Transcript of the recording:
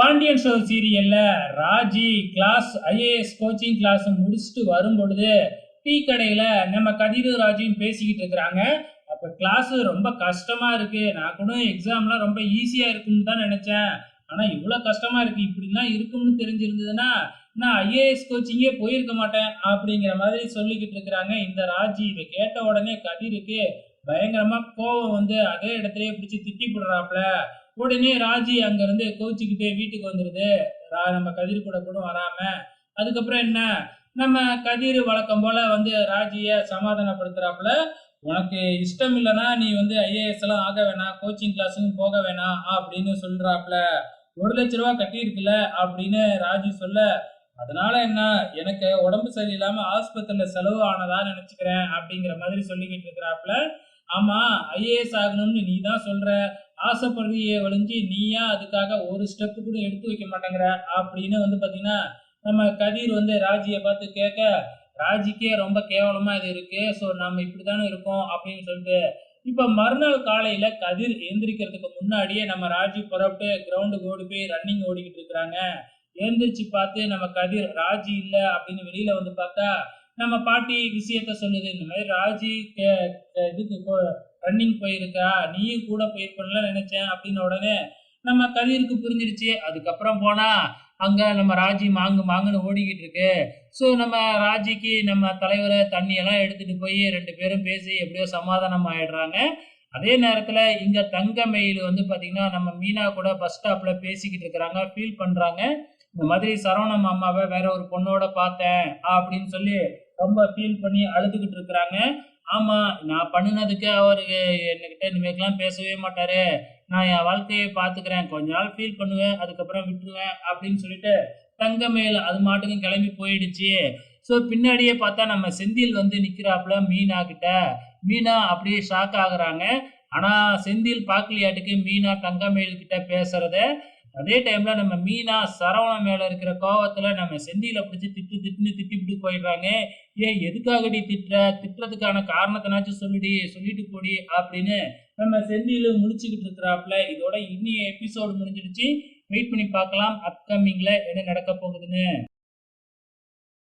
Pandian store சீரியல்ல Raji class IAS coaching class முடிச்சுட்டு வரும் பொழுது டீ கடையில நம்ம கதிரு ராஜியும் பேசிக்கிட்டு இருக்கிறாங்க. அப்ப கிளாஸ் ரொம்ப கஷ்டமா இருக்கு. நான் கூட எக்ஸாம்லாம் ரொம்ப ஈஸியா இருக்கும்னு தான் நினைச்சேன். ஆனா இவ்வளவு கஷ்டமா இருக்கு. இப்படிலாம் இருக்கும்னு தெரிஞ்சிருந்ததுன்னா நான் ஐஏஎஸ் கோச்சிங்கே போயிருக்க மாட்டேன் அப்படிங்கிற மாதிரி சொல்லிக்கிட்டு இருக்கிறாங்க இந்த ராஜி. இதை கேட்ட உடனே கதிருக்கு பயங்கரமா கோவம் வந்து அதே இடத்துலயே பிடிச்சி திட்டி போடுறாப்ல. உடனே ராஜி அங்க இருந்து கோச்சிக்கிட்டே வீட்டுக்கு வந்துருது. நம்ம கதிர் கூட கூட வராம. அதுக்கப்புறம் என்ன, நம்ம கதிர் வழக்கம் போல வந்து ராஜிய சமாதானப்படுத்துறாப்புல. உனக்கு இஷ்டம் இல்லைன்னா நீ வந்து ஐஏஎஸ் எல்லாம் ஆக வேணாம், கோச்சிங் கிளாஸும் போக வேணாம் அப்படின்னு சொல்றாப்புல. 1,00,000 கட்டியிருக்குல்ல அப்படின்னு ராஜி சொல்ல, அதனால என்ன, எனக்கு உடம்பு சரியில்லாம ஆஸ்பத்திரியில செலவு ஆனதா நினைச்சுக்கிறேன் அப்படிங்கிற மாதிரி சொல்லிக்கிட்டு இருக்கிறாப்புல. ஆமா, ஐஏஎஸ் ஆகணும்னு நீ தான் சொல்ற, ஆசைப்படுறியே ஒழிஞ்சு நீயா அதுக்காக ஒரு ஸ்டெப் கூட எடுத்து வைக்க மாட்டேங்கிற அப்படின்னு வந்து பாத்தீங்கன்னா நம்ம கதிர் வந்து ராஜியை பார்த்து கேட்க, ராஜிக்கே ரொம்ப கேவலமா இது இருக்கு. ஸோ நம்ம இப்படித்தானே இருக்கோம் அப்படின்னு சொல்லிட்டு இப்ப மறுநாள் காலையில கதிர் எந்திரிக்கிறதுக்கு முன்னாடியே நம்ம ராஜி புறப்பட்டு கிரவுண்டுக்கு ஓடி போய் ரன்னிங் ஓடிக்கிட்டு இருக்கிறாங்க. எழுந்திரிச்சு பார்த்து நம்ம கதிர் ராஜி இல்ல அப்படின்னு வெளியில வந்து பார்த்தா நம்ம பாட்டி விஷயத்த சொல்லுது. இந்த மாதிரி ராஜி இதுக்கு ரன்னிங் போயிருக்கா, நீயும் கூட போயிருப்பல நினைச்சேன் அப்படின்னு உடனே நம்ம கதிருக்கு புரிஞ்சிருச்சு. அதுக்கப்புறம் போனா அங்க நம்ம ராஜி மாங்கு மாங்குன்னு ஓடிக்கிட்டு இருக்கு. ஸோ நம்ம ராஜிக்கு நம்ம தலைவரை தண்ணி எல்லாம் எடுத்துட்டு போய் 2 பேரும் பேசி எப்படியோ சமாதானம் ஆயிடுறாங்க. அதே நேரத்துல இங்க தங்கமயில் வந்து பாத்தீங்கன்னா நம்ம மீனா கூட பஸ் ஸ்டாப்ல பேசிக்கிட்டு இருக்கிறாங்க, ஃபீல் பண்றாங்க. இந்த மாதிரி சரவண மாமாவை வேற ஒரு பொண்ணோட பார்த்தேன் அப்படின்னு சொல்லி ரொம்ப ஃபீல் பண்ணி அழுதுகிட்டு இருக்கிறாங்க. ஆமா, நான் பண்ணினதுக்கு அவரு என்கிட்ட இனிமேக்கெல்லாம் பேசவே மாட்டாரு. நான் என் வாழ்க்கையை பார்த்துக்கிறேன். கொஞ்ச நாள் ஃபீல் பண்ணுவேன். அதுக்கப்புறம் விட்டுருவேன் அப்படின்னு சொல்லிட்டு தங்கமேல் அது மாட்டுக்கும் கிளம்பி போயிடுச்சு. ஸோ பின்னாடியே பார்த்தா நம்ம செந்தில் வந்து நிக்கிறாப்புல மீனா கிட்ட. மீனா அப்படியே ஷாக் ஆகுறாங்க. ஆனா செந்தில் பார்க்கலையாட்டுக்கு மீனா தங்கமேல் கிட்ட பேசுறத. அதே டைம்ல நம்ம மீனா சரவணன் மேல இருக்கிற கோவத்துல நம்ம செந்தில பிடிச்சு திட்டுன்னு திட்டிவிட்டு போயிடுறாங்க. ஏன் எதுக்காகடி திட்டுற, திட்டுறதுக்கான காரணத்தினாச்சும் சொல்லிடி, சொல்லிட்டு போடி அப்படின்னு நம்ம செந்தில முடிச்சுக்கிட்டு இருக்கிறாப்புல. இதோட இன்னைய எபிசோடு முடிஞ்சிடுச்சு. வெயிட் பண்ணி பார்க்கலாம் அப்கமிங்ல என்ன நடக்க போகுதுன்னு.